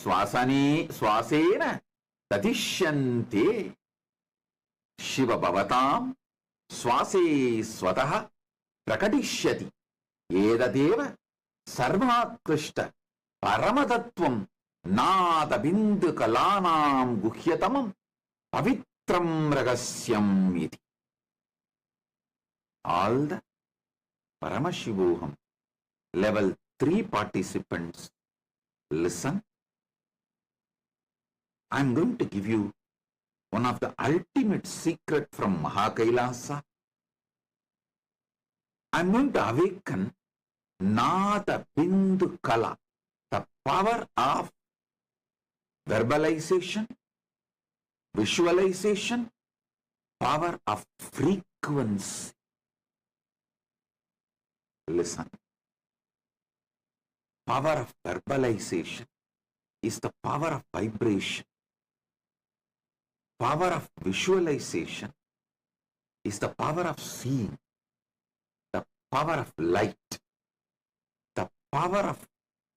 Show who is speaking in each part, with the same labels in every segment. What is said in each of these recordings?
Speaker 1: श्वासेन ततिष्यन्ते शिव भवतां श्वासे स्वतः प्रकटिष्यति एतदेव सर्वात्कृष्ट परमतत्त्वं नादबिन्दुकलानां गुह्यतमं पवित्रं रहस्यम् इति. All the Paramashivoham level 3 participants listen. I am going to give you one of the ultimate secret from Kailasa. I am going to awaken Nada Bindu Kala, the power of verbalization, visualization, power of frequency. Listen. Power of verbalization is the power of vibration. Power of visualization is the power of seeing. The power of light. The power of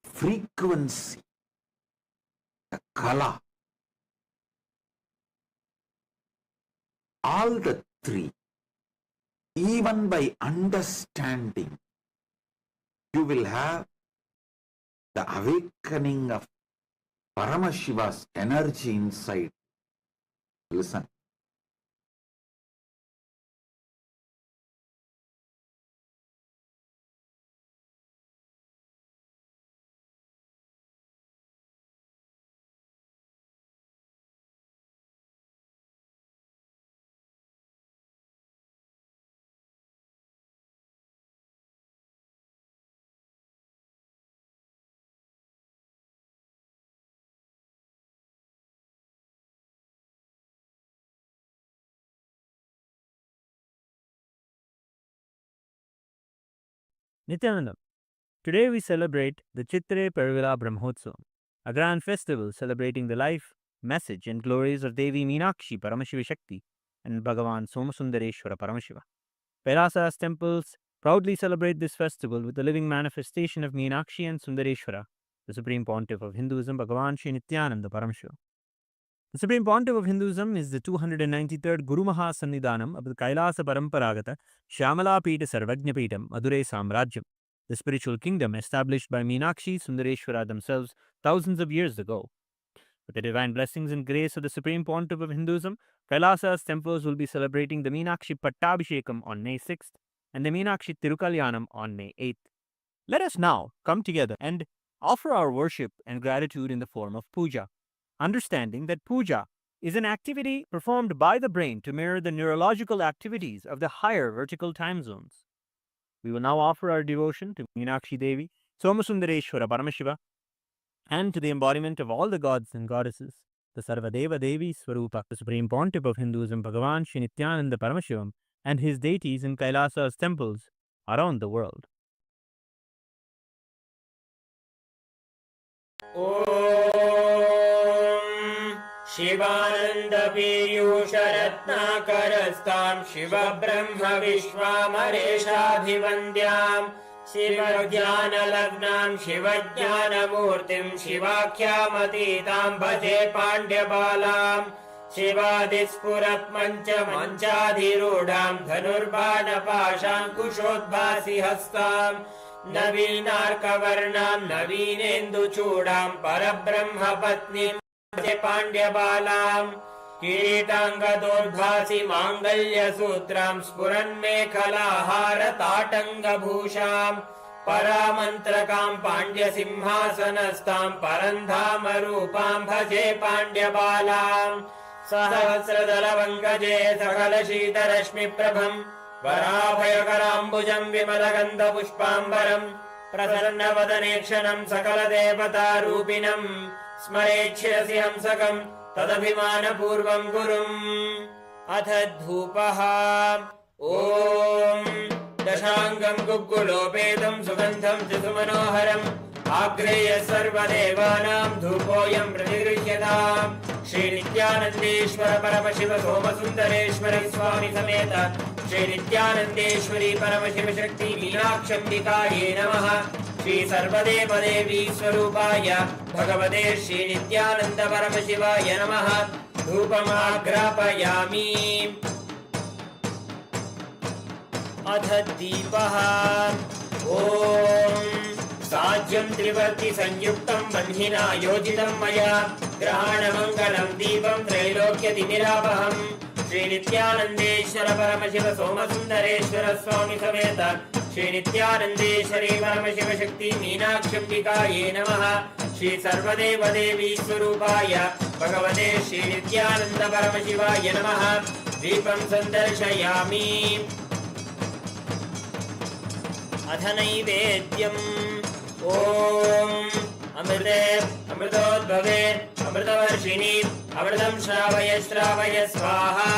Speaker 1: frequency. The kala. All the three, even by understanding, you will have the awakening of Paramashiva's energy inside. Listen.
Speaker 2: Nityanandam. Today we celebrate the Chitre Pervila Brahmotsavam, a grand festival celebrating the life, message and glories of Devi Meenakshi Paramashiva Shakti and Bhagavan Somasundareshwara Paramashiva. Kailasa's temples proudly celebrate this festival with the living manifestation of Meenakshi and Sundareshwara, the Supreme Pontiff of Hinduism, Bhagavan Sri Nityananda Paramashiva. The Supreme Pontiff of Hinduism is the 293rd Guru Maha Sannidhanam of the Kailasa Paramparagata Shyamala Pita Sarvajna Pitam Madurai Samrajyam, the spiritual kingdom established by Meenakshi Sundareshwara themselves thousands of years ago. With the divine blessings and grace of the Supreme Pontiff of Hinduism, Kailasa's temples will be celebrating the Meenakshi Pattabhishekam on May 6th and the Meenakshi Tirukalyanam on May 8th. Let us now come together and offer our worship and gratitude in the form of puja, understanding that puja is an activity performed by the brain to mirror the neurological activities of the higher vertical time zones. We will now offer our devotion to Meenakshi Devi, Somasundareshwara Paramashiva, and to the embodiment of all the gods and goddesses, the Sarvadeva Devi Swarupa, the Supreme Pontiff of Hinduism, Bhagavan Sri Nityananda Paramashivam, and his deities in Kailasa's temples around the world.
Speaker 3: Shivanand Piyush रत्नाकरस्तां Shiv ब्रह्म विश्वामरेशाभिवन्द्यां शिव ज्ञान लग्नां शिव ज्ञानमूर्तिं शिवाख्यामतीतां भजे पाण्ड्यबालां शिवादिस्फुरत् मञ्चाधिरूढां धनुर्बाणपाशाङ्कुशोद्भासि हस्तां नवीनार्कवर्णां नवीनेन्दुचूडां परब्रह्मपत्नीं पाण्ड्यबालां किरीटाङ्गदोर्भासि माङ्गल्यसूत्रां स्फुरन्मेखलाहारताटङ्गभूषां परामन्त्रकां पाण्ड्यसिंहासनस्थां परन्धामरूपां भजे पाण्ड्यबालां सहस्रदलपङ्कजे सकलशीतरश्मिप्रभं वराभयकराम्बुजं विमलगन्धपुष्पाम्बरं प्रसन्नवदनेक्षणं सकलदेवतारूपिणं स्मरेच्छिरसि हंसकं तदभिमानपूर्वं गुरुम् अथ धूपः ॐ दशाङ्गं गुग्गुलोपेतं सुगन्धं च सुमनोहरम् आग्रेय सर्वदेवानां धूपोऽयं प्रतिगृह्यताम् श्रीनित्यानन्देश्वर परमशिव सोमसुन्दरेश्वर स्वामी समेत श्रीनित्यानन्देश्वरी परमशिव शक्ति मीनाक्षम्बिकायै नमः श्री सर्वदेवदेवी स्वरूपाय भगवते श्रीनित्यानन्द परमशिवाय नमः धूपमाग्रापयामि अथ दीपः ॐ साज्यं त्रिवर्ति संयुक्तं बन्धिना योजितं मया ग्रहाणमङ्गलं दीपं त्रैलोक्यतिमिरापहं श्रीनित्यानन्देश्वर परमशिव सोमसुन्दरेश्वर स्वामी समेत श्रीनित्यानन्देश्वरी परमशिव शक्ति मीनाक्षम्बिकायै नमः श्री सर्वदेवदेवी स्वरूपाय भगवते श्रीनित्यानन्द परमशिवाय नमः दीपं सन्दर्शयामि अथ नैवेद्यम् ॐ अमृते अमृतोद्भवे अमृतवर्षिणि अमृतं श्रावय श्रावय स्वाहा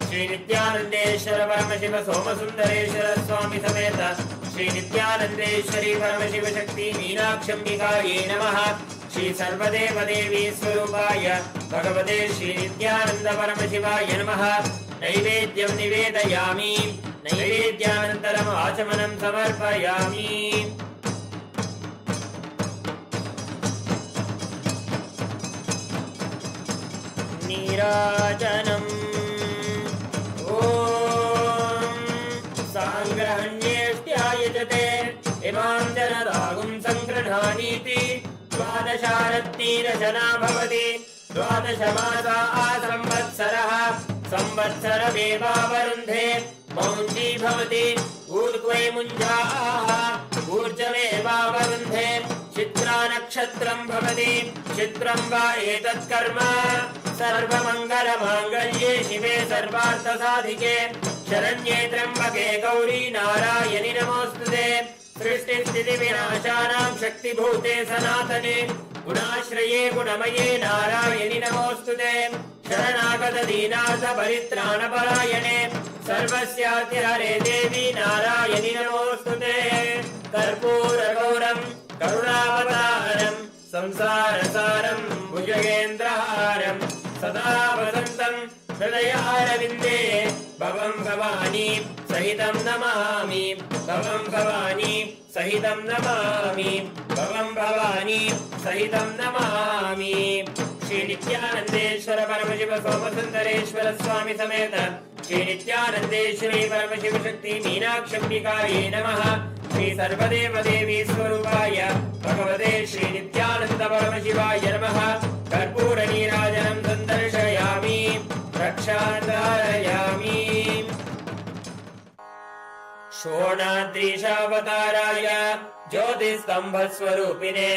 Speaker 3: श्रीनित्यानन्देश्वर परमशिव सोमसुन्दरेश्वर स्वामी समेत श्रीनित्यानन्देश्वरी परमशिव शक्ति मीनाक्षम्बिकायै नमः श्री सर्वदेवदेवी स्वरूपाय भगवते श्रीनित्यानन्द परमशिवाय नमः नैवेद्यं निवेदयामि नैवेद्यानन्तरम् आचमनं समर्पयामि नीराजनम् ॐ साङ्ग्रहण्येष्ट्यायजते इमां जनदागुं सङ्गृह्णानीति द्वादशारत्नीरचना भवति द्वादशमासा संवत्सरः संवत्सरमेवावरुन्धे मौञ्जी भवति ऊर्ध्वे मुञ्जाः ऊर्जमेवावरुन्धे चित्रा नक्षत्रं भवति चित्रं वा एतत् कर्म सर्वमङ्गलमाङ्गल्ये शिवे सर्वार्थसाधिके शरण्ये त्र्यम्बके गौरी नारायणि नमोऽस्तुते सृष्टिस्थितिविनाशानां शक्तिभूते सनातने गुणाश्रये गुणमये नारायणि नमोऽस्तुते शरणागत दीनार्थ परित्राणपरायणे सर्वस्यातिहरे देवी नारायणि नमोऽस्तुते कर्पूरगौरं करुणावतारं संसारसारं भुजगेन्द्रहारं सदा वसन्तं हृदयारविन्दे भवं भवानी सहितं नमामि भवं भवानी सहितं नमामि भवं भवानी सहितं नमामि श्रीनित्यानन्देश्वर परमशिव सोमसुन्दरेश्वर स्वामी समेत श्रीनित्यानन्देश्वरी परमशिव शक्ति मीनाक्षम्बिकायै नमः श्री सर्वदेवदेवी स्वरूपाय भगवते श्रीनित्यानन्द परमशिवाय नमः कर्पूरनीराजनं सन्दर्शयामि रक्षाधारयामि शोणाद्रीशावताराय ज्योतिस्तम्भस्वरूपिणे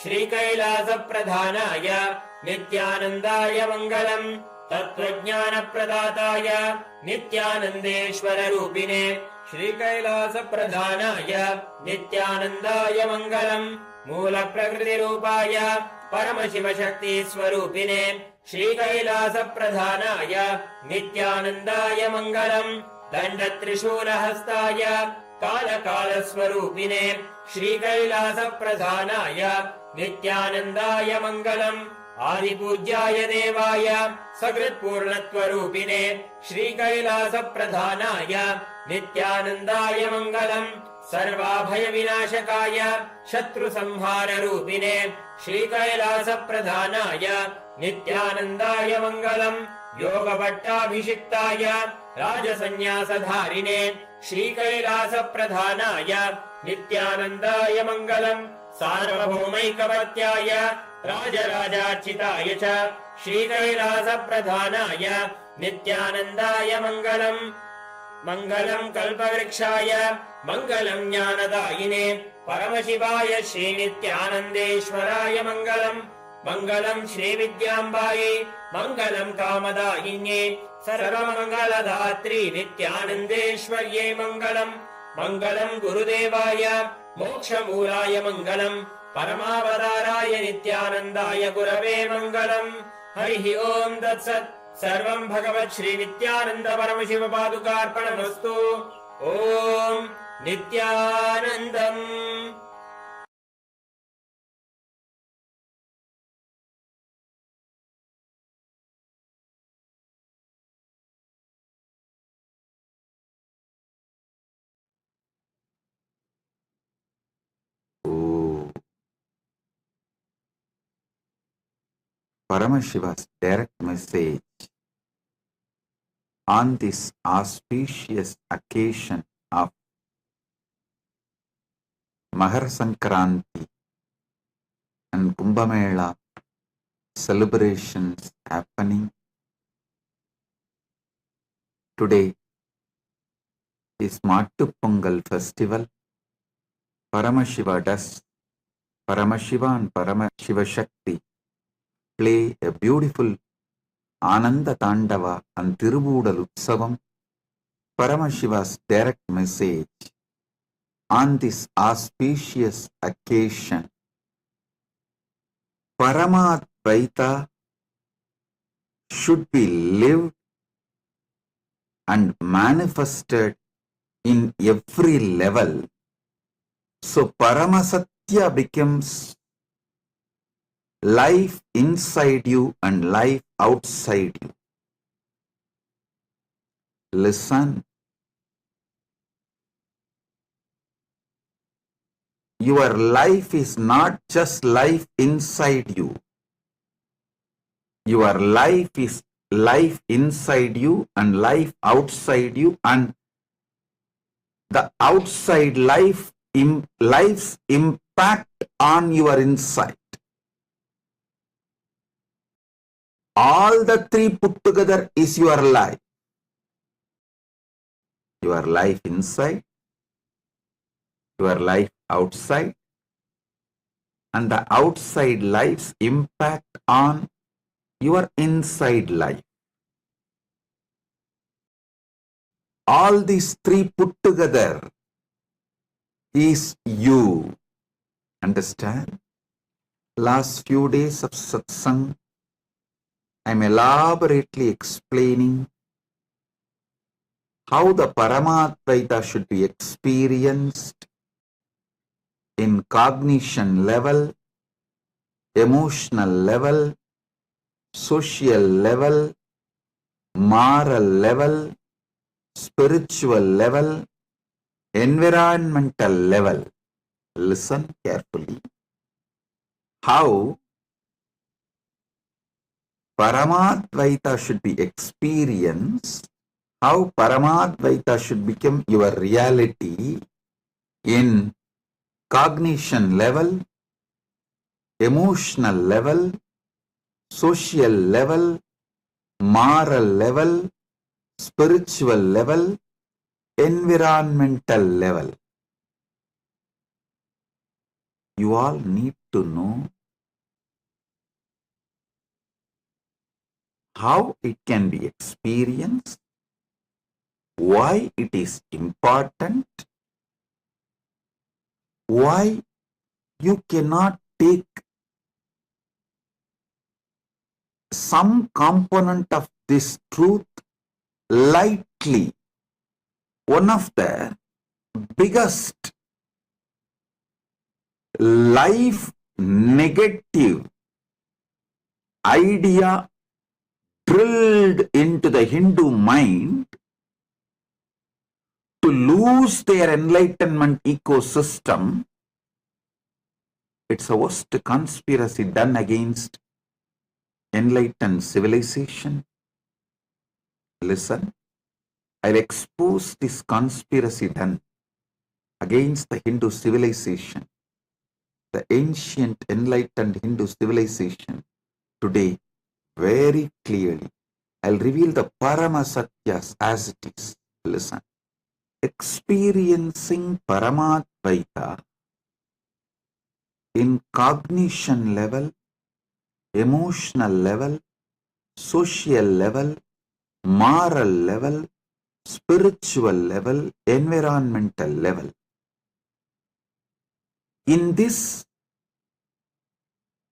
Speaker 3: श्रीकैलासप्रधानाय नित्यानन्दाय मङ्गलम् तत्त्वज्ञानप्रदाताय नित्यानन्देश्वररूपिणे श्रीकैलासप्रधानाय नित्यानन्दाय मङ्गलम् मूलप्रकृतिरूपाय परमशिवशक्तिस्वरूपिणे श्रीकैलासप्रधानाय नित्यानन्दाय मङ्गलम् दण्डत्रिशूलहस्ताय कालकालस्वरूपिणे श्रीकैलासप्रधानाय नित्यानन्दाय मङ्गलम् आदिपूज्याय देवाय सकृत्पूर्णत्वरूपिणे श्रीकैलासप्रधानाय नित्यानन्दाय मङ्गलम् सर्वाभयविनाशकाय शत्रुसंहाररूपिणे श्रीकैलासप्रधानाय नित्यानन्दाय मङ्गलम् योगपट्टाभिषिक्ताय राजसन्न्यासधारिणे श्रीकैलासप्रधानाय नित्यानन्दाय मङ्गलम् सार्वभौमैकवर्त्याय राजराजार्चिताय च श्रीकैलासप्रधानाय नित्यानन्दाय मङ्गलम् मङ्गलम् कल्पवृक्षाय मङ्गलम् ज्ञानदायिने परमशिवाय श्रीनित्यानन्देश्वराय मङ्गलम् मङ्गलम् श्रीविद्याम्बायै मङ्गलम् कामदायिन्ये सर्वमङ्गलदात्री नित्यानन्देश्वर्यै मङ्गलम् मङ्गलम् गुरुदेवाय मोक्षमूलाय मङ्गलम् परमावताराय नित्यानन्दाय गुरवे मङ्गलम् हरिः ओम् तत्सत् सर्वम् भगवत् श्रीनित्यानन्द परमशिव पादुकार्पणमस्तु ओम् नित्यानन्दम्
Speaker 1: Paramashiva's direct message on this auspicious occasion of Makar Sankranti and Kumbh Mela celebrations happening today is Mattu Pongal festival. Paramashiva does, Paramashiva and Paramashiva Shakti play a beautiful Ananda Tandava and Tirubudal Utsavam. Paramashiva's direct message on this auspicious occasion. Paramadvaita should be lived and manifested in every level. So Paramasatya becomes life inside you and life outside you. Listen. Your life is not just life inside you. Your life is life inside you and life outside you, and the outside life life's impact on your inside. All the three put together is your life. Your life inside, your life outside, and the outside life's impact on your inside life. All these three put together is you. Understand? Last few days of satsang, I'm elaborately explaining how the Paramadvaita should be experienced in cognition level, emotional level, social level, moral level, spiritual level, environmental level. Listen carefully. How Paramadvaita should be experienced, how Paramadvaita should become your reality in cognition level, emotional level, social level, moral level, spiritual level, environmental level. You all need to know how it can be experienced, why it is important, why you cannot take some component of this truth lightly. One of the biggest life negative idea drilled into the Hindu mind to lose their enlightenment ecosystem. It's a worst conspiracy done against enlightened civilization. Listen, I'll expose this conspiracy done against the Hindu civilization, the ancient enlightened Hindu civilization today very clearly. I'll reveal the Paramasatyas as it is. Listen, experiencing Paramadvaita in cognition level, emotional level, social level, moral level, spiritual level, environmental level. In this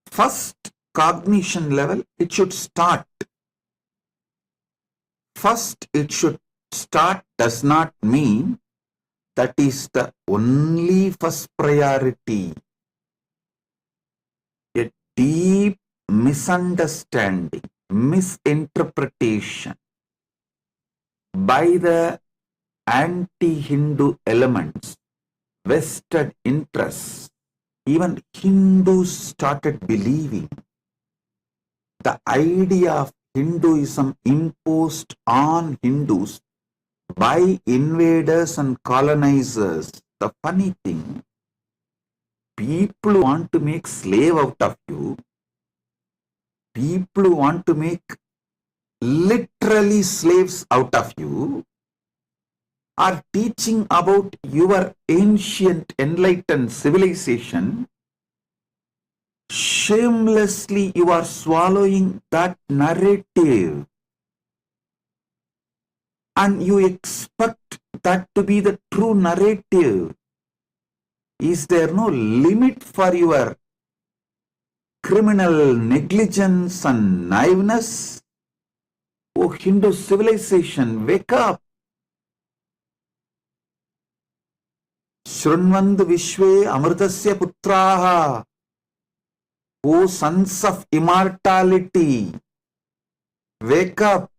Speaker 1: first cognition level, it should start. First, it should start does not mean that is the only first priority. A deep misunderstanding, misinterpretation by the anti-Hindu elements, vested interests. Even Hindus started believing the idea of Hinduism imposed on Hindus by invaders and colonizers. The funny thing, people want to make slave out of you. People want to make literally slaves out of you, are teaching about your ancient enlightened civilization. Shamelessly you are swallowing that narrative, and you expect that to be the true narrative. Is there no limit for your criminal negligence and naiveness? Oh, Hindu civilization, wake up! Shrunvandu Vishwe Amritasya Putraha. O sons of immortality, wake up!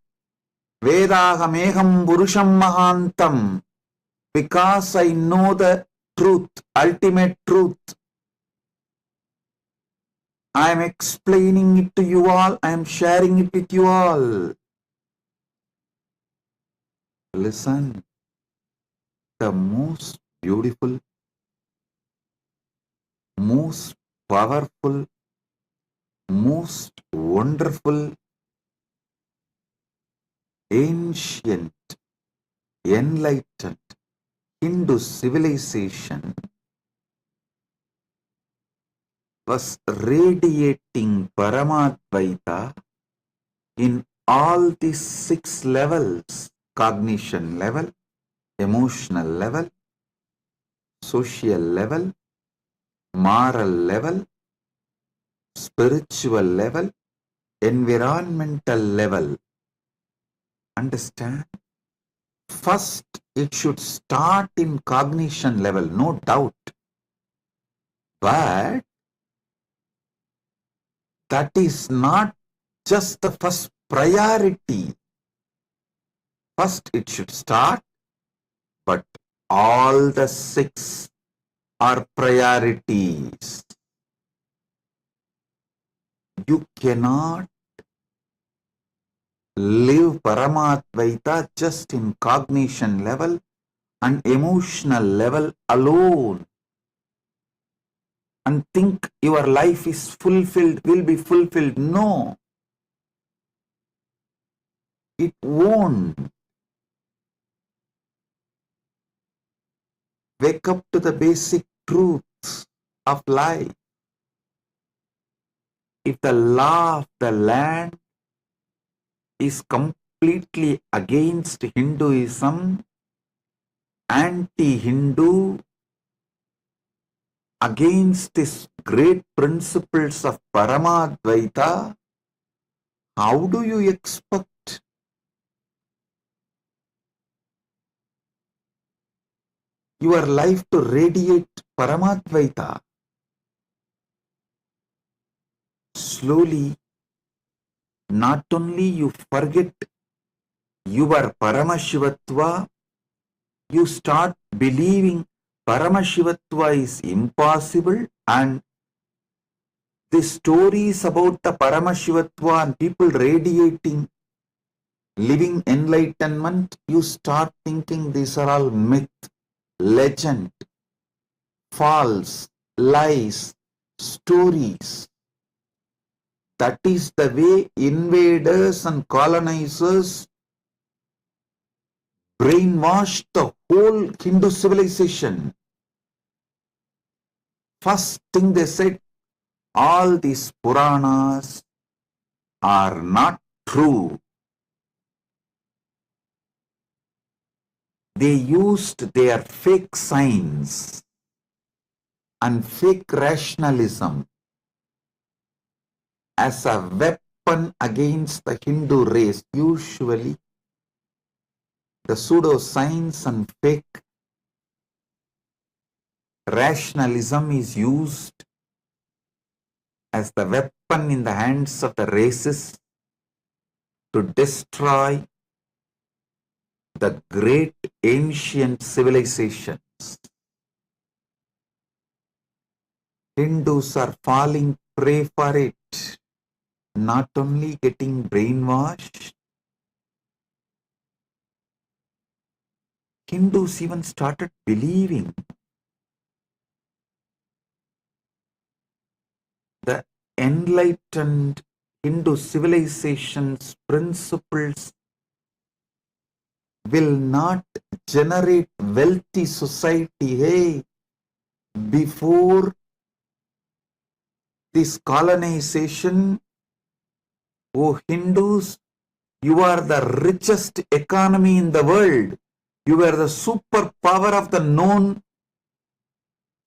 Speaker 1: Vedahameham Purusham Mahantam, because I know the truth, ultimate truth. I am explaining it to you all, I am sharing it with you all. Listen, the most beautiful, most powerful, most wonderful, ancient, enlightened Hindu civilization was radiating Paramadvaita in all these 6 levels: cognition level, emotional level, social level, moral level, spiritual level, environmental level. Understand? First, it should start in cognition level, no doubt. But that is not just the first priority. First, it should start, but all the 6 are priorities. You cannot live Paramadvaita just in cognition level and emotional level alone and think your life is fulfilled, will be fulfilled. No, it won't. Wake up to the basic truths of life. If the law of the land is completely against Hinduism, anti-Hindu, against these great principles of Paramadvaita, how do you expect your life to radiate Paramadvaita? Slowly, not only you forget your Paramashivatva, you start believing Paramashivatva is impossible, and the stories about the Paramashivatva and people radiating, living enlightenment, you start thinking these are all myth, legend, false, lies, stories. That is the way invaders and colonizers brainwashed the whole Hindu civilization. First thing they said, all these Puranas are not true. They used their fake science and fake rationalism as a weapon against the Hindu race. Usually, the pseudoscience and fake rationalism is used as the weapon in the hands of the races to destroy the great ancient civilizations. Hindus are falling prey for it. not only getting brainwashed, Hindus even started believing the enlightened Hindu civilization's principles will not generate wealthy society. Hey, before this colonization, oh Hindus, you are the richest economy in the world. You are the superpower of the known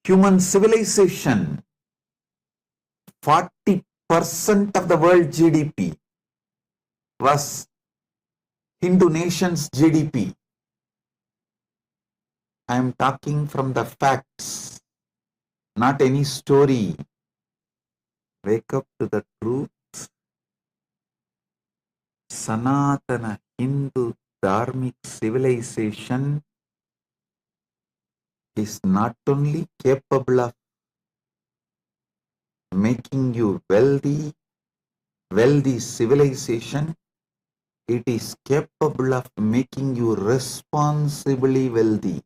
Speaker 1: human civilization. 40% of the world GDP was Hindu nation's GDP. I am talking from the facts, not any story. Wake up to the truth. Sanatana Hindu Dharmic civilization is not only capable of making you wealthy civilization, it is capable of making you responsibly wealthy.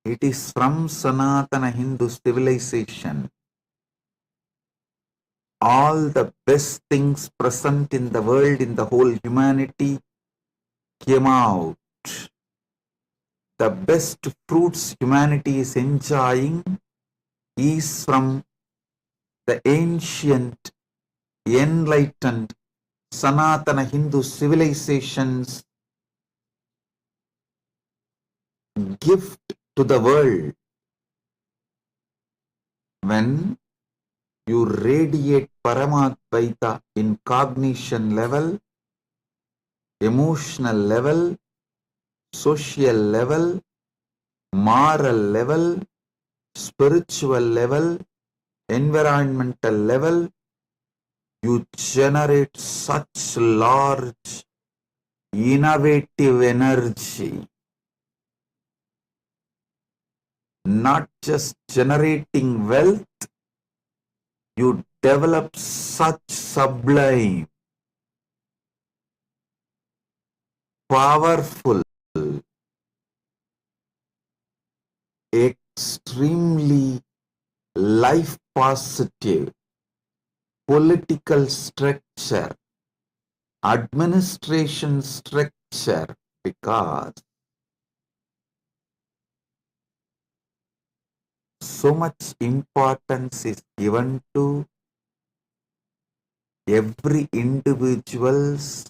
Speaker 1: It is from Sanatana Hindu civilization. All the best things present in the world, in the whole humanity, came out. The best fruits humanity is enjoying is from the ancient, enlightened, Sanatana Hindu civilization's gift to the world. When you radiate Paramadvaita in cognition level, emotional level, social level, moral level, spiritual level, environmental level, you generate such large, innovative energy. Not just generating wealth, you develop such sublime, powerful, extremely life positive political structure, administration structure, because so much importance is given to every individual's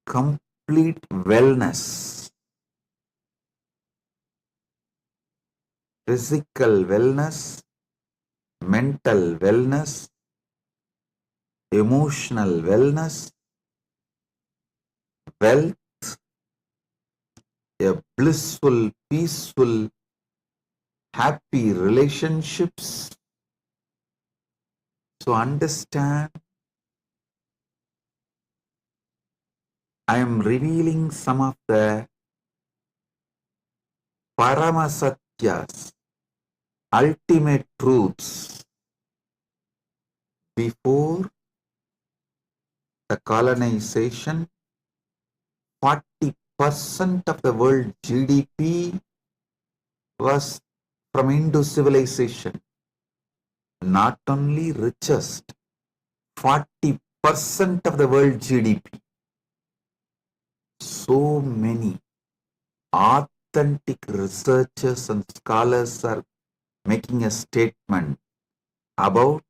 Speaker 1: complete wellness, physical wellness, mental wellness, emotional wellness, wealth, a blissful, peaceful, happy relationships. So understand, I am revealing some of the Paramasatyas, ultimate truths before the colonization. 40% of the world GDP was from Hindu civilization. Not only richest, 40% of the world GDP. So many authentic researchers and scholars are making a statement about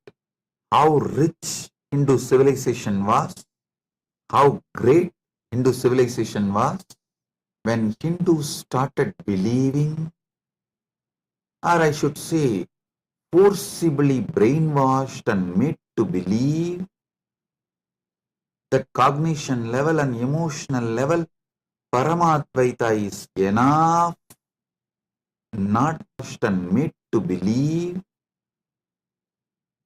Speaker 1: how rich Hindu civilization was, how great Hindu civilization was. When Hindus started believing, or I should say, forcibly brainwashed and made to believe that cognition level and emotional level, Paramadvaita is enough, not just and made to believe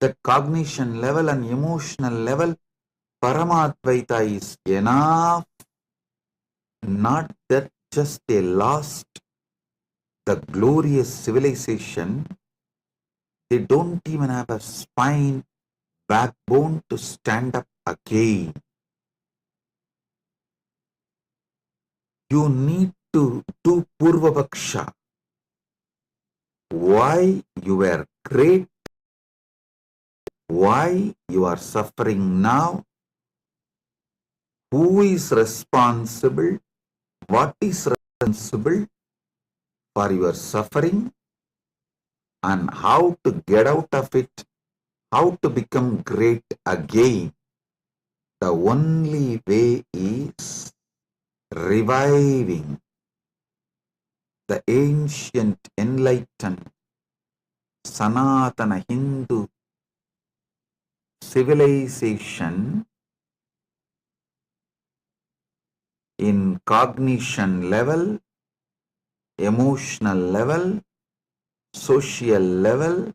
Speaker 1: that cognition level and emotional level, Paramadvaita is enough, not that just they lost the glorious civilization, They don't even have a spine, backbone to stand up again. You need to do Purvavaksha. Why you were great, why you are suffering now, who is responsible, what is responsible for your suffering, and how to get out of it, how to become great again. The only way is reviving the ancient enlightened Sanatana Hindu civilization in cognition level, emotional level, social level,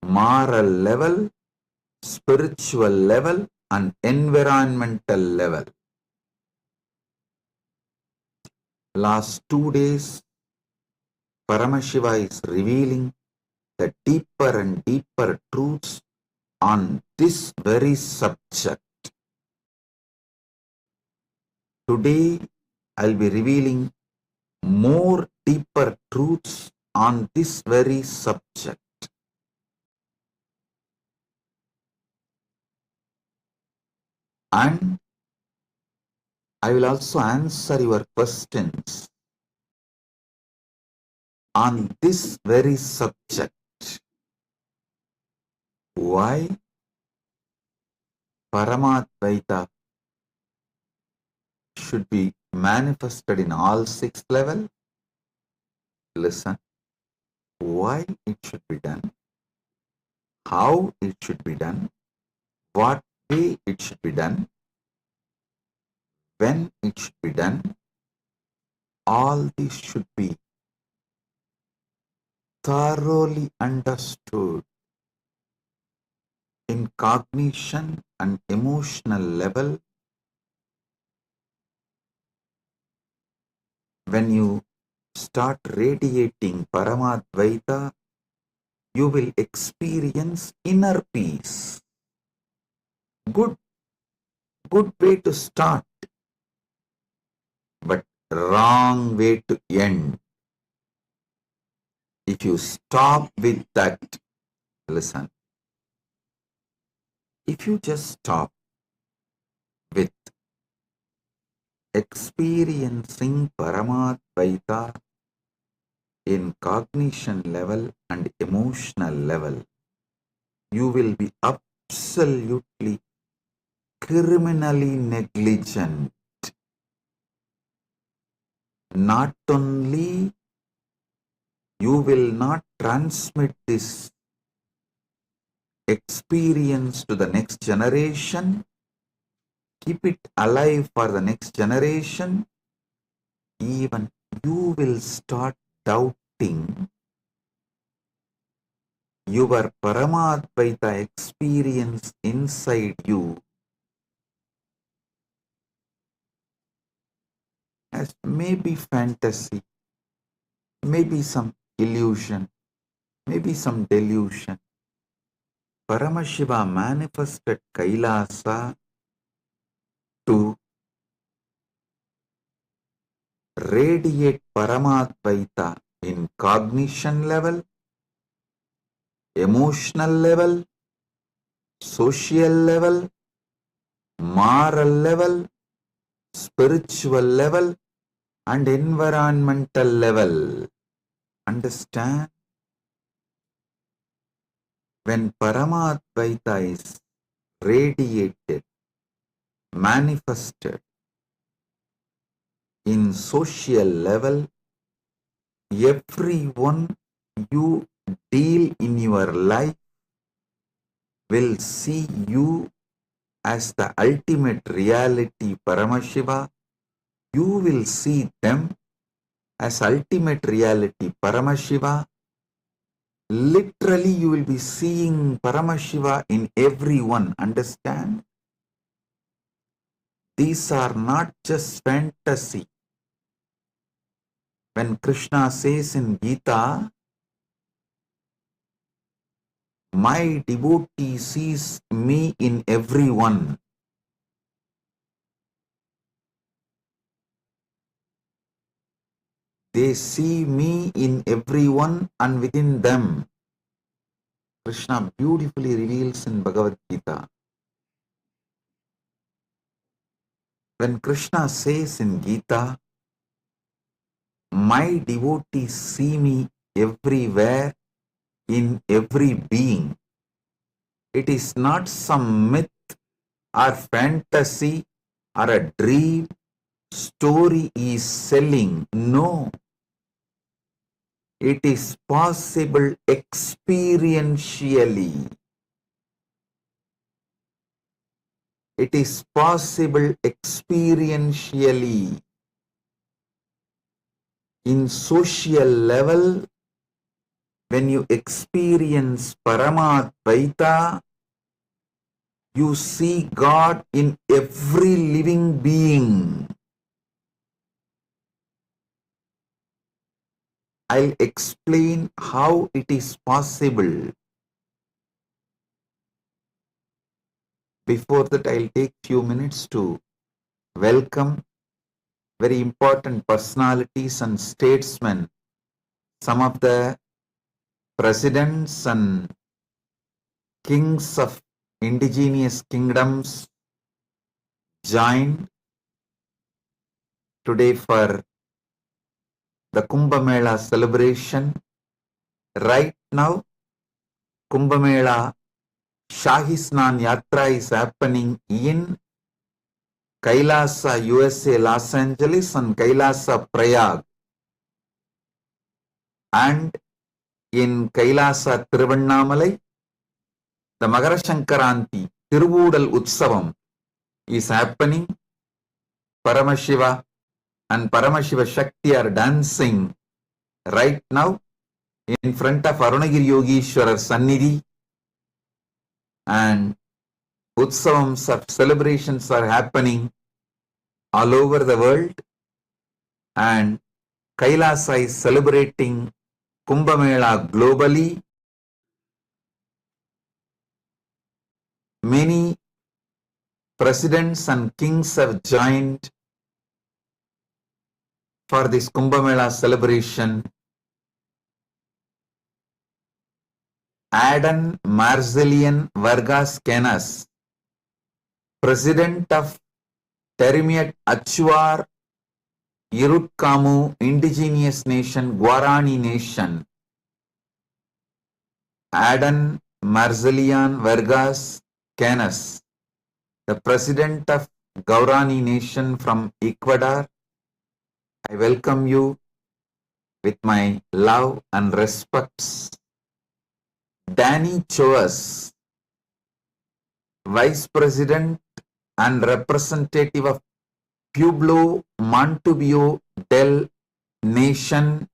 Speaker 1: moral level, spiritual level, and environmental level. Last 2 days, Paramashiva is revealing the deeper and deeper truths on this very subject. Today, I'll be revealing more deeper truths on this very subject. And I will also answer your questions on this very subject. Why Paramadvaita should be manifested in all 6 levels? Listen, why it should be done, how it should be done, what way it should be done, when it should be done, all this should be thoroughly understood in cognition and emotional level. When you start radiating Paramadvaita, you will experience inner peace. Good way to start, but wrong way to end. If you stop with that, listen, if you just stop with experiencing Paramadvaita in cognition level and emotional level, you will be absolutely criminally negligent. Not only you will not transmit this experience to the next generation, keep it alive for the next generation, even you will start doubting your Paramadvaita experience inside you as maybe fantasy, maybe some illusion, maybe some delusion. Paramashiva manifested Kailasa to radiate Paramadvaita in cognition level, emotional level, social level, moral level, spiritual level, and environmental level. Understand? When Paramadvaita is radiated, manifested in social level, everyone you deal in your life will see you as the ultimate reality Paramashiva. You will see them as ultimate reality Paramashiva. Literally, you will be seeing Paramashiva in everyone. Understand? These are not just fantasy. When Krishna says in Gita, My devotee sees me in everyone. They see me in everyone and within them. Krishna beautifully reveals in Bhagavad Gita. When Krishna says in Gita, my devotees see me everywhere in every being, it is not some myth or fantasy or a dream story is selling. No, it is possible experientially. It is possible experientially. In social level, when you experience Paramadvaita, you see God in every living being. I'll explain how it is possible. Before that, I'll take few minutes to welcome very important personalities and statesmen, some of the presidents and kings of indigenous kingdoms joined today for the Kumbh Mela celebration. Right now, Kumbh Mela Shahi Snan Yatra is happening in Kailasa, USA, Los Angeles, and Kailasa, Prayag. And in Kailasa, Tiruvannamalai, the Makar Sankranti, Tiruvudal Utsavam is happening. Paramashiva and Paramashiva Shakti are dancing right now in front of Arunagiri Yogeshwarar Sannidhi, and Utsavams of celebrations are happening all over the world, and Kailasa is celebrating Kumbh Mela globally. Many presidents and kings have joined for this Kumbh Mela celebration. Adan Marzelian Vargas Canas, President of Terimiat Achuar Irutkamu Indigenous Nation, Guarani Nation. Adan Marzelian Vargas Canas, the President of Guarani Nation from Ecuador. I welcome you with my love and respects. Danny Choas, Vice President and Representative of Pueblo Montubio del Nation,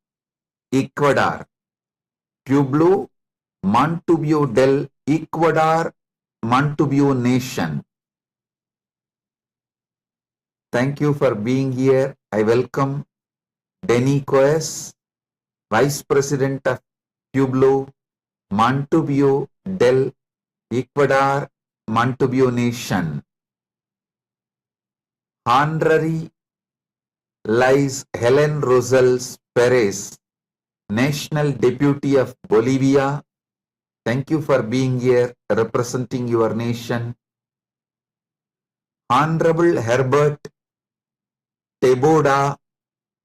Speaker 1: Ecuador. Pueblo Montubio del Ecuador, Montubio Nation. Thank you for being here. I welcome Denny Coes, Vice President of Pueblo Montubio del Ecuador, Montubio Nation. Honorary Lies Helen Rosales Perez, National Deputy of Bolivia. Thank you for being here, representing your nation. Honorable Herbert Teboda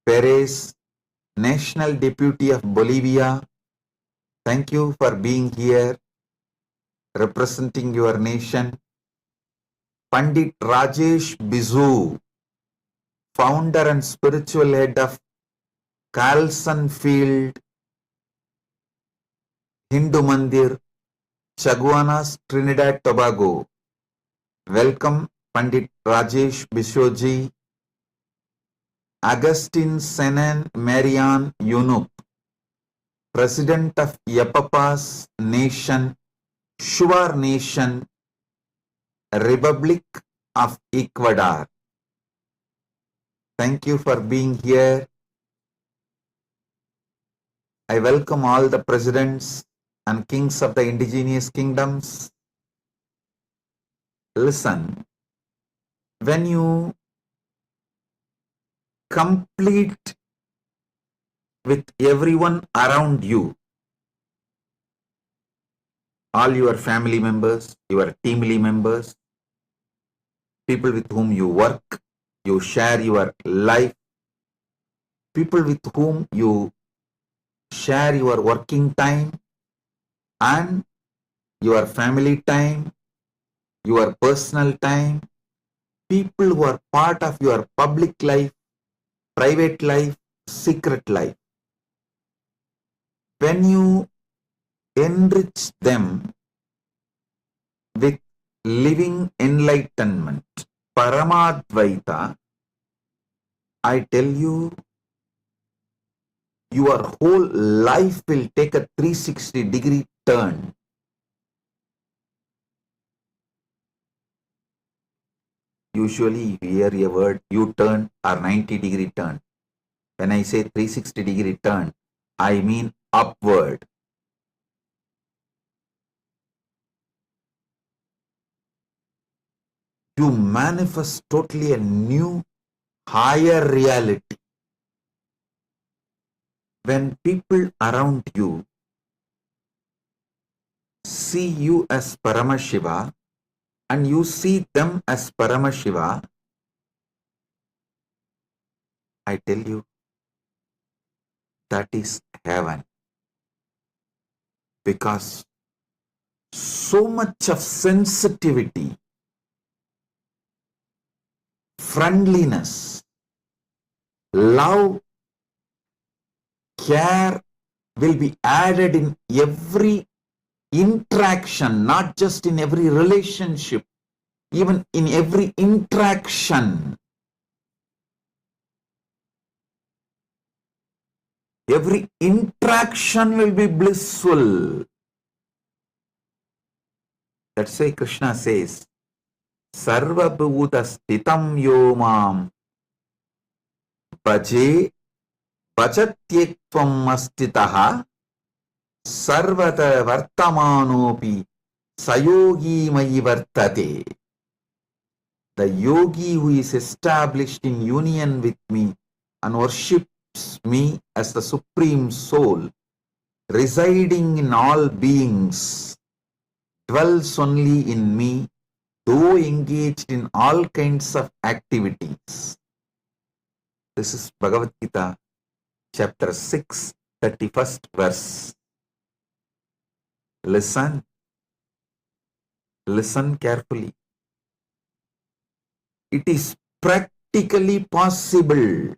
Speaker 1: Perez, National Deputy of Bolivia. Thank you for being here, representing your nation. Pandit Rajesh Bizu, founder and spiritual head of Carlson Field Hindu Mandir, Chaguanas, Trinidad, Tobago. Welcome, Pandit Rajesh Bishoji. Augustine Senan Marian Yunup, President of Yapapas Nation, Shuar Nation, Republic of Ecuador. Thank you for being here. I welcome all the presidents and kings of the indigenous kingdoms. Listen, when you complete with everyone around you, all your family members, your teamly members, people with whom you work, you share your life, people with whom you share your working time and your family time, your personal time, people who are part of your public life, private life, secret life. When you enrich them with living enlightenment, Paramadvaita, I tell you, your whole life will take a 360-degree turn. Usually you hear a word U-turn or 90-degree turn. When I say 360-degree turn, I mean upward. You manifest totally a new, higher reality. When people around you see you as Paramashiva and you see them as Paramashiva, I tell you, that is heaven. Because so much of sensitivity, friendliness, love, care will be added in every interaction, not just in every relationship, even in every interaction. Every interaction will be blissful. That's why Krishna says, Sarva Bhuta Stitam Yomam Bhaje Bhajatyekvam Astitaha Sarvata Vartamanopi Sayogi Mayi Vartate. The yogi who is established in union with me and worships me as the Supreme Soul, residing in all beings, dwells only in me, though engaged in all kinds of activities. This is Bhagavad Gita, chapter 6, 31st verse. Listen carefully. It is practically possible.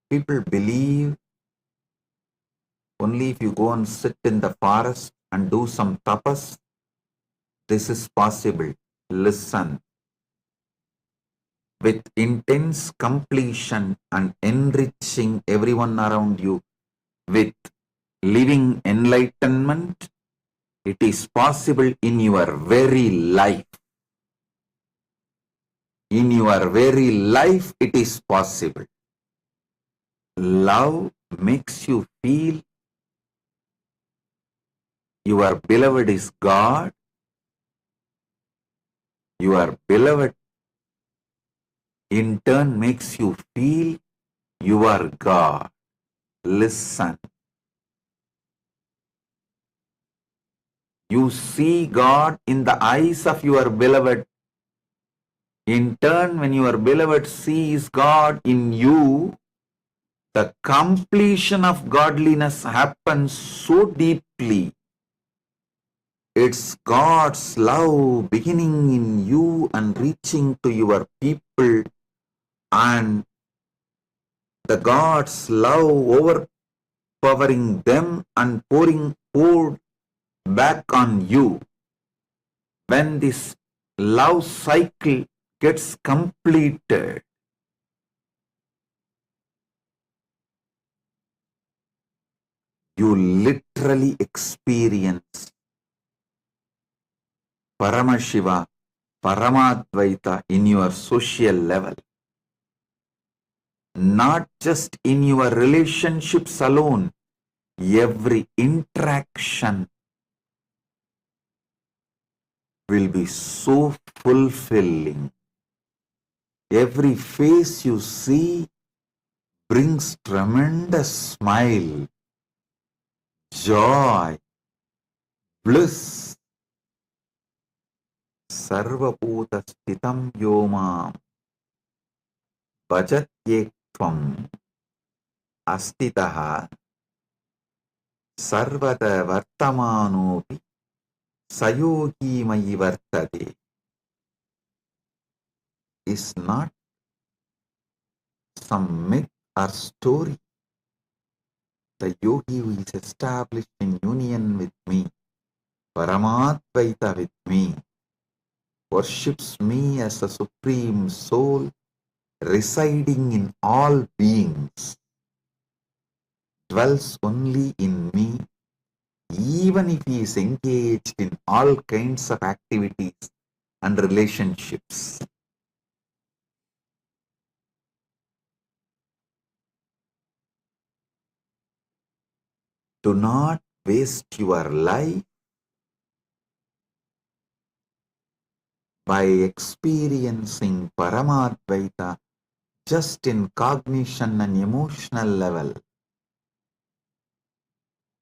Speaker 1: People believe only if you go and sit in the forest and do some tapas, this is possible. Listen. With intense completion and enriching everyone around you with living enlightenment, it is possible in your very life. In your very life, it is possible. Love makes you feel your beloved is God. Your beloved in turn makes you feel you are God. Listen. You see God in the eyes of your beloved. In turn, when your beloved sees God in you, the completion of godliness happens so deeply. It's God's love beginning in you and reaching to your people, and the God's love overpowering them and poured back on you. When this love cycle gets completed, you literally experience Paramashiva, Paramadvaita in your social level. Not just in your relationships alone, every interaction will be so fulfilling. Every face you see brings tremendous smile, joy, bliss. Sarvabhuta sthitam yomam bhajatyekvam astitaha sarvata vartamanopi sayogi mayi vartate is not some myth or story. The yogi who is established in union with me, Paramadvaita with me, worships me as the Supreme Soul residing in all beings, dwells only in me, even if he is engaged in all kinds of activities and relationships. Do not waste your life by experiencing Paramadvaita just in cognition and emotional level.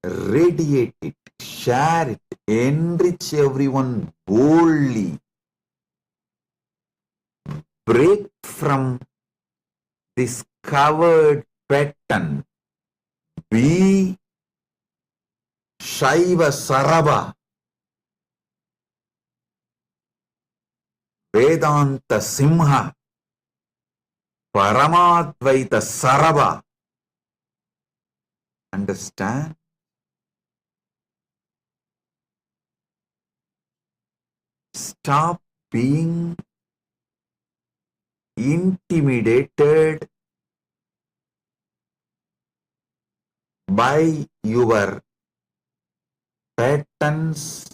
Speaker 1: Radiate it, share it, enrich everyone boldly. Break from this covered pattern. Be Shaiva Saraba, Vedanta Simha, Paramadvaita Saraba. Understand? Stop being intimidated by your patterns.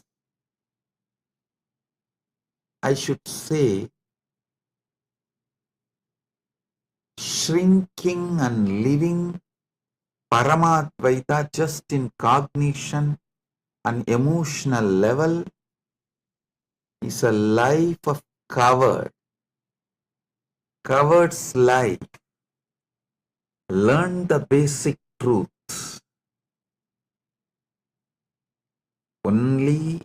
Speaker 1: I should say, shrinking and living Paramadvaita just in cognition and emotional level is a life of coward. Coward's life. Learn the basic truths. Only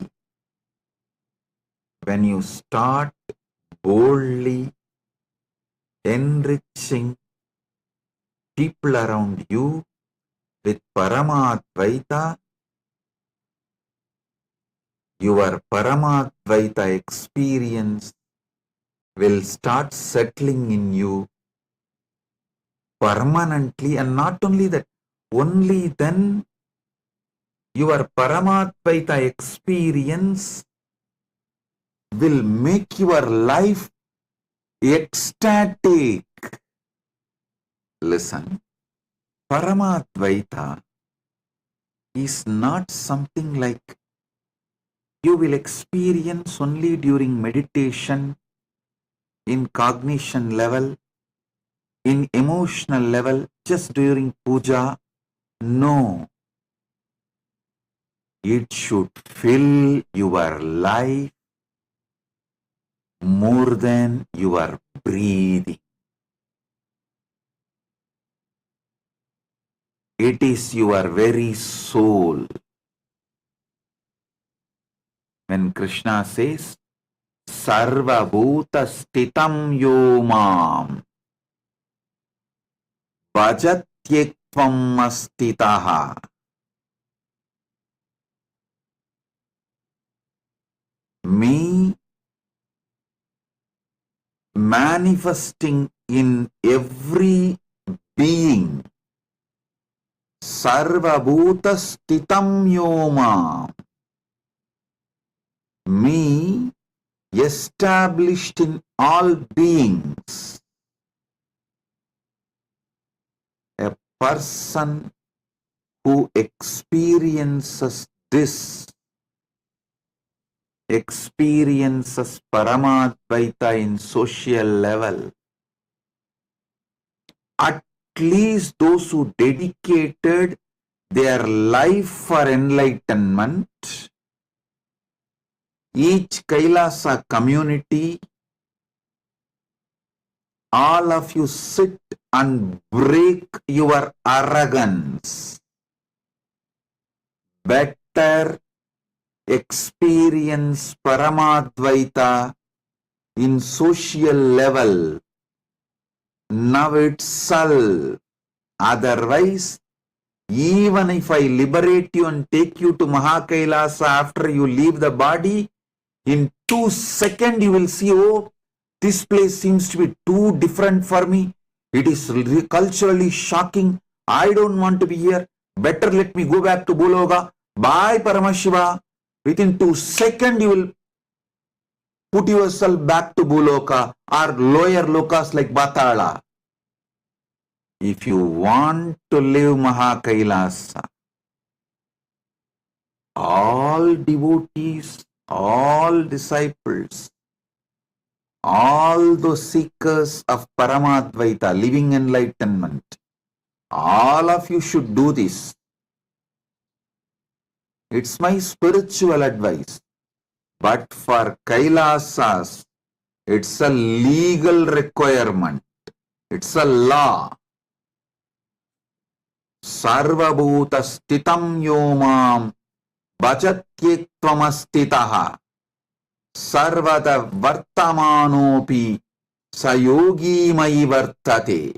Speaker 1: when you start boldly enriching people around you with Paramadvaita, your Paramadvaita experience will start settling in you permanently, and not only that, only then your Paramadvaita experience will make your life ecstatic. Listen, Paramadvaita is not something like you will experience only during meditation, in cognition level, in emotional level, just during puja. No, it should fill your life more than your breathing. It is your very soul. When Krishna says, Sarva Bhuta Stitam Yomam Bhajatyekvam Astitaha, me manifesting in every being, Sarva Bhuta Stitam Yomam, me established in all beings. A person who experiences this, experiences Paramadvaita in social level. At least those who dedicated their life for enlightenment. Each Kailasa community, all of you sit and break your arrogance. Better experience Paramadvaita in social level now itself. Otherwise, even if I liberate you and take you to Mahakailasa after you leave the body, in 2 seconds you will see, oh, this place seems to be too different for me. It is culturally shocking. I don't want to be here. Better let me go back to Bhuloka. Bye, Paramashiva. Within 2 seconds you will put yourself back to Bhuloka or lower lokas like Batala. If you want to live Mahakailasa, all devotees, all disciples, all those seekers of Paramadvaita, living enlightenment, all of you should do this. It's my spiritual advice. But for Kailasas, it's a legal requirement. It's a law. Sarvabhuta stitam yomam bhajatyektvamastitaha sarvada vartamanopi sayogi mai vartate.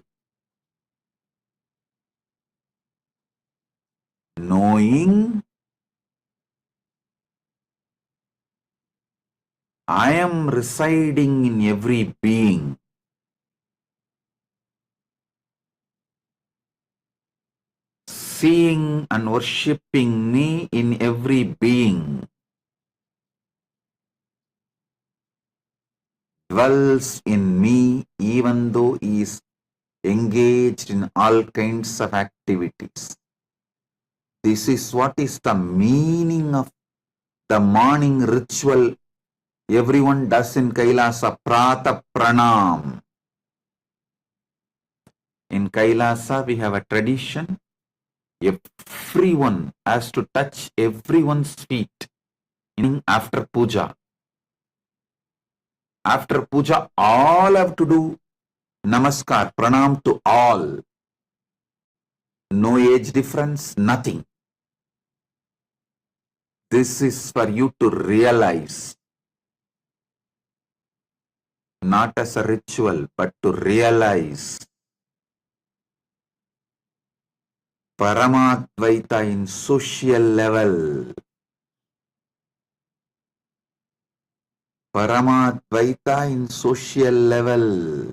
Speaker 1: Knowing I am residing in every being. Seeing and worshipping me in every being. Dwells in me even though he is engaged in all kinds of activities. This is what is the meaning of the morning ritual everyone does in Kailasa, Prata Pranam. In Kailasa, we have a tradition. Everyone has to touch everyone's feet after puja. After puja, all have to do namaskar, pranam to all. No age difference, nothing. This is for you to realize, not as a ritual, but to realize Paramadvaita in social level. Paramadvaita in social level.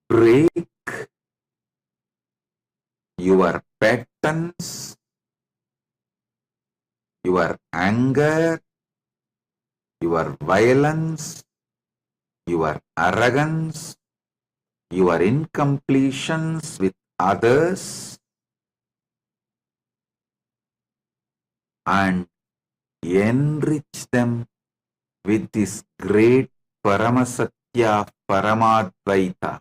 Speaker 1: Break your patterns, your anger, your violence, your arrogance, your incompletions with others, and enrich them with this great Paramasatya Paramadvaita.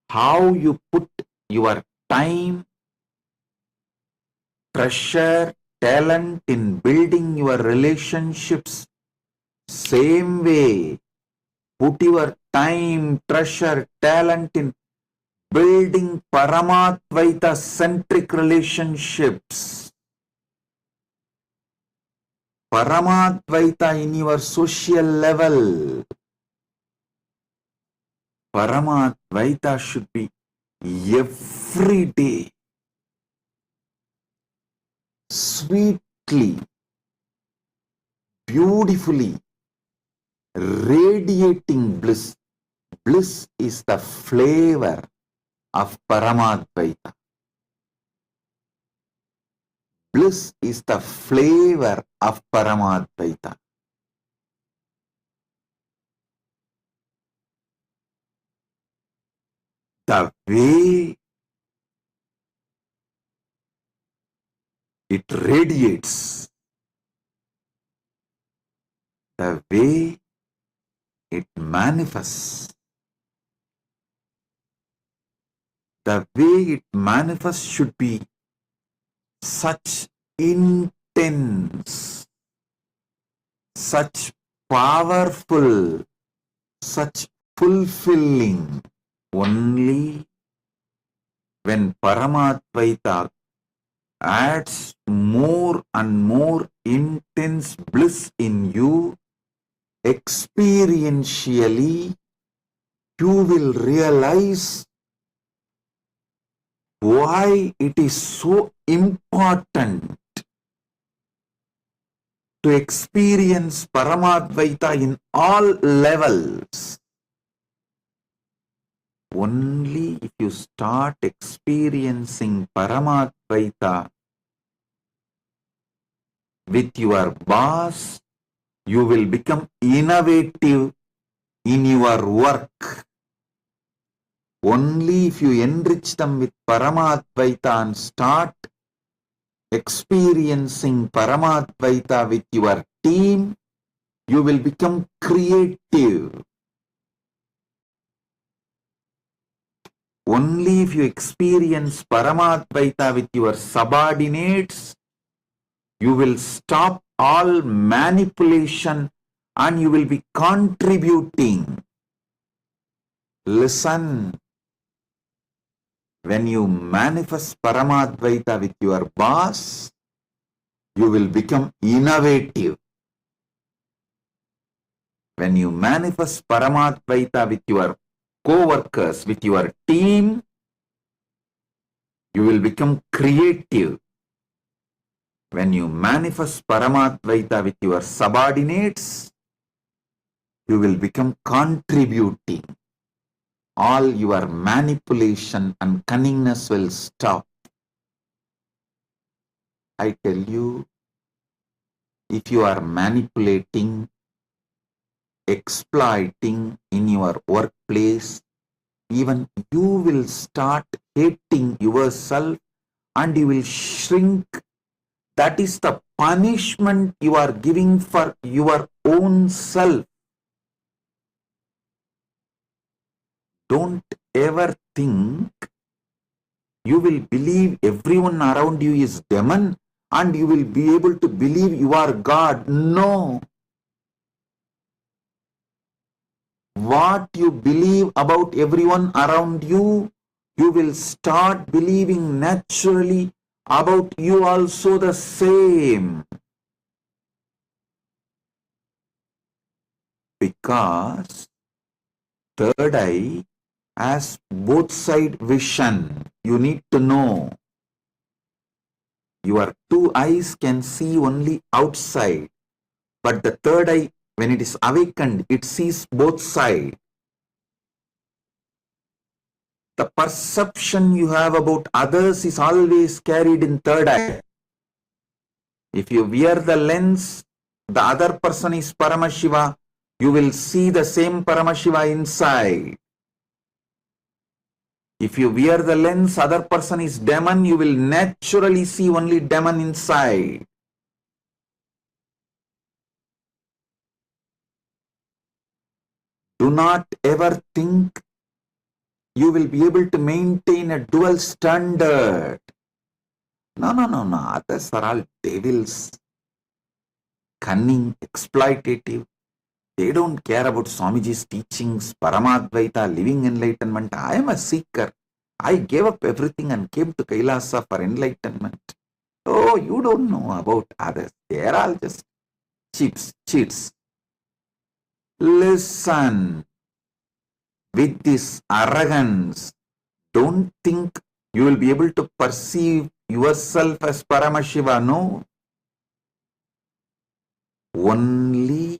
Speaker 1: How you put your time, treasure, talent in building your relationships, same way, put your time, treasure, talent in building Paramadvaita centric relationships. Paramadvaita in your social level. Paramadvaita should be every day, sweetly, beautifully, radiating bliss. Bliss is the flavor of Paramadvaita. Bliss is the flavor of Paramadvaita. The way it radiates, the way it manifests. The way it manifests should be such intense, such powerful, such fulfilling. Only when Paramadvaita adds more and more intense bliss in you, experientially, you will realize why it is so important to experience Paramadvaita in all levels. Only if you start experiencing Paramadvaita with your boss, you will become innovative in your work. Only if you enrich them with Paramadvaita and start experiencing Paramadvaita with your team, you will become creative. Only if you experience Paramadvaita with your subordinates, you will stop all manipulation and you will be contributing. Listen, when you manifest Paramadvaita with your boss, you will become innovative. When you manifest Paramadvaita with your coworkers, with your team, you will become creative. When you manifest Paramadvaita with your subordinates, you will become contributing. All your manipulation and cunningness will stop. I tell you, if you are manipulating, exploiting in your workplace, even you will start hating yourself and you will shrink. That is the punishment you are giving for your own self. Don't ever think you will believe everyone around you is demon and you will be able to believe you are God. No. What you believe about everyone around you, you will start believing naturally about you also the same. Because third eye has both side vision. You need to know. Your two eyes can see only outside, but the third eye, when it is awakened, it sees both sides. The perception you have about others is always carried in third eye. If you wear the lens, the other person is Paramashiva, you will see the same Paramashiva inside. If you wear the lens, other person is demon, you will naturally see only demon inside. Do not ever think you will be able to maintain a dual standard. No. Others are all devils, cunning, exploitative. They don't care about Swamiji's teachings, Paramadvaita, living enlightenment. I am a seeker. I gave up everything and came to Kailasa for enlightenment. Oh, you don't know about others. They are all just cheats. Listen. With this arrogance, don't think you will be able to perceive yourself as Paramashiva. No. Only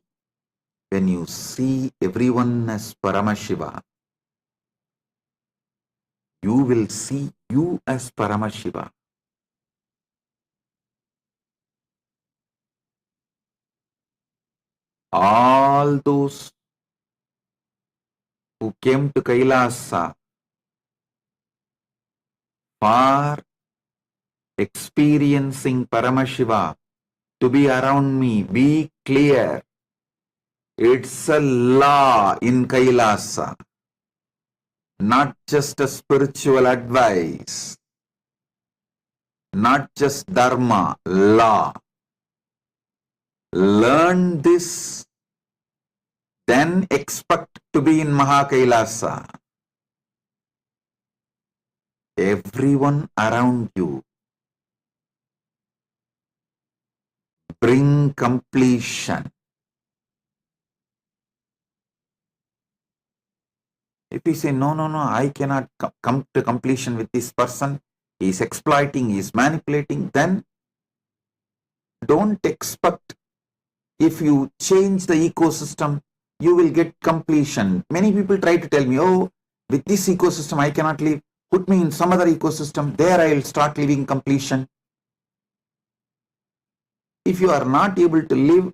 Speaker 1: when you see everyone as Paramashiva, you will see you as Paramashiva. All those who came to Kailasa for experiencing Paramashiva to be around me, be clear. It's a law in Kailasa, not just a spiritual advice, not just dharma, law. Learn this, then expect to be in Mahakailasa. Everyone around you bring completion. If you say, no, I cannot come to completion with this person, he is exploiting, he is manipulating, then don't expect if you change the ecosystem, you will get completion. Many people try to tell me, oh, with this ecosystem, I cannot live. Put me in some other ecosystem, there I will start living completion. If you are not able to live,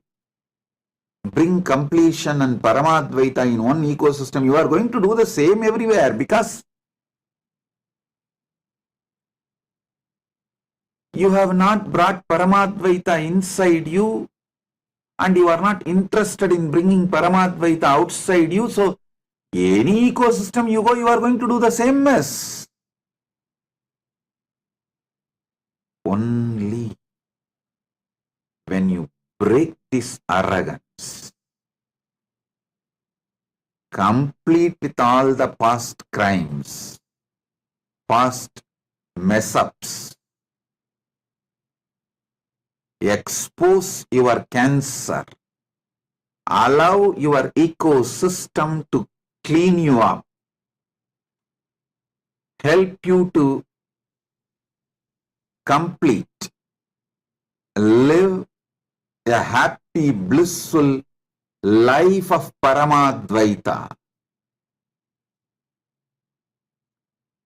Speaker 1: bring completion and Paramadvaita in one ecosystem, you are going to do the same everywhere, because you have not brought Paramadvaita inside you, and you are not interested in bringing Paramadvaita outside you. So any ecosystem you go, you are going to do the same mess. Only when you break this arrogance, complete with all the past crimes, past mess-ups, expose your cancer, allow your ecosystem to clean you up, help you to complete, live a happy, blissful life of Paramadvaita.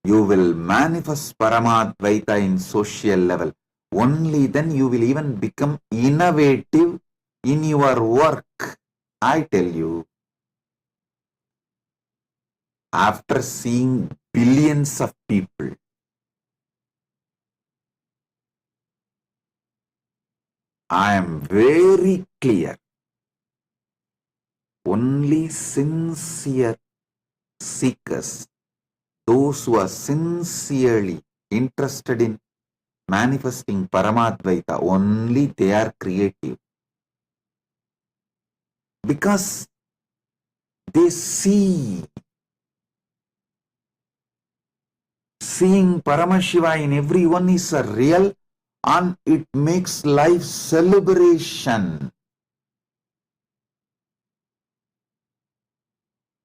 Speaker 1: You will manifest Paramadvaita in social level. Only then you will even become innovative in your work. I tell you, after seeing billions of people, I am very clear. Only sincere seekers, those who are sincerely interested in manifesting Paramadvaita, only they are creative. Because they see. Seeing Paramashiva in everyone is a real, and it makes life celebration.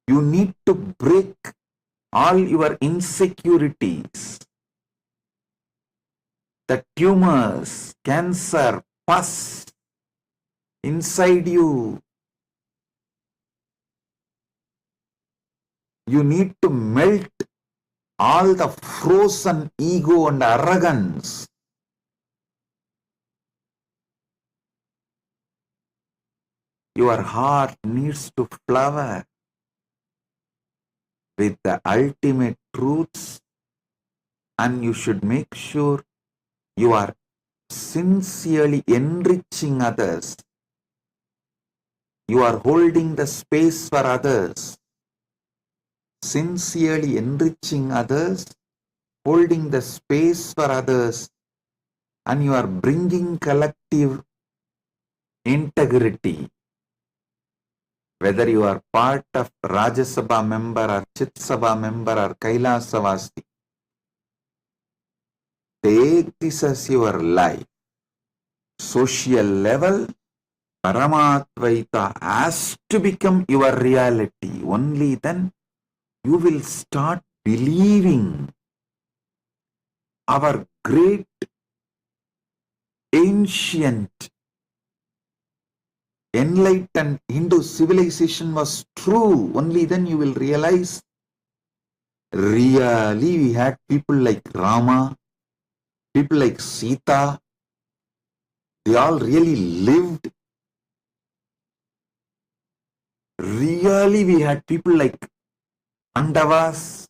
Speaker 1: You need to break all your insecurities, the tumors, cancer, pus inside you. You need to melt all the frozen ego and arrogance. Your heart needs to flower with the ultimate truths, and you should make sure you are sincerely enriching others. You are holding the space for others, sincerely enriching others, holding the space for others, and you are bringing collective integrity. Whether you are part of Rajya Sabha member or Chit Sabha member or Kailasa Vasti, take this as your life. Social level, Paramadvaita has to become your reality. Only then you will start believing our great ancient enlightened Hindu civilization was true. Only then you will realize really we had people like Rama, people like Sita. They all really lived. Really we had people like Pandavas.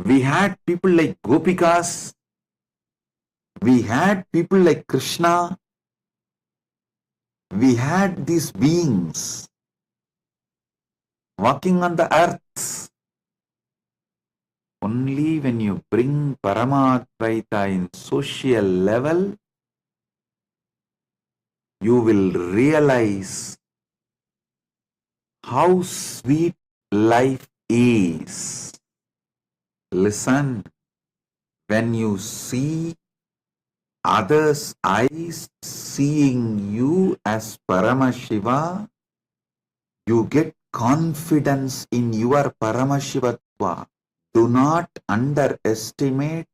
Speaker 1: We had people like Gopikas. We had people like Krishna. we had these beings walking on the earth. Only when you bring Paramadvaita in social level, you will realize how sweet life is. Listen, when you see others' eyes seeing you as Paramashiva, you get confidence in your Paramashivatva. Do not underestimate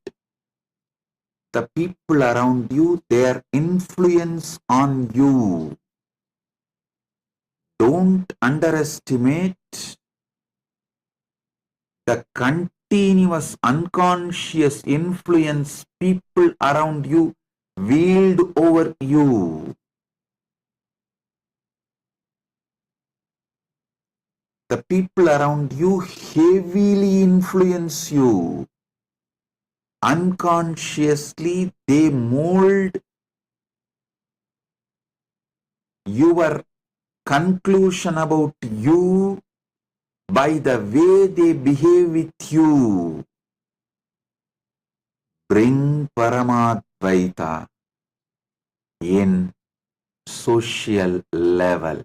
Speaker 1: the people around you, their influence on you. Don't underestimate the continuous unconscious influence people around you wield over you. The people around you heavily influence you. Unconsciously, they mold your conclusion about you by the way they behave with you. Bring Paramadvaita in social level.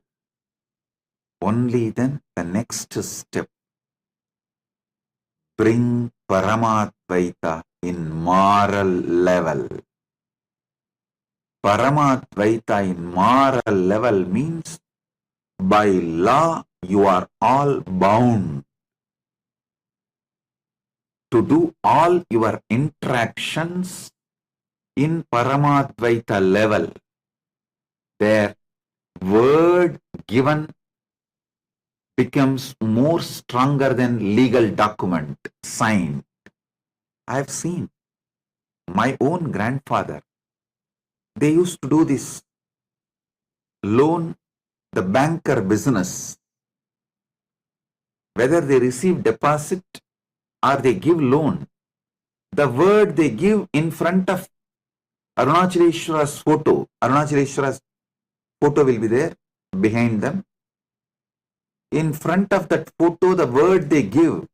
Speaker 1: Only then the next step, bring Paramadvaita in moral level. Paramadvaita in moral level means by law you are all bound to do all your interactions in Paramadvaita level. Their word given becomes more stronger than legal document signed. I have seen my own grandfather. They used to do this loan, the banker business. Whether they receive deposit or they give loan, the word they give in front of Arunachaleshwara's photo, Arunachaleshwara's photo will be there behind them. In front of that photo, the word they give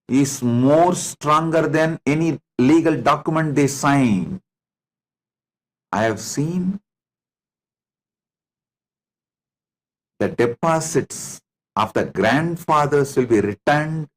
Speaker 1: is more stronger than any legal document they sign. I have seen the deposits of the grandfathers will be returned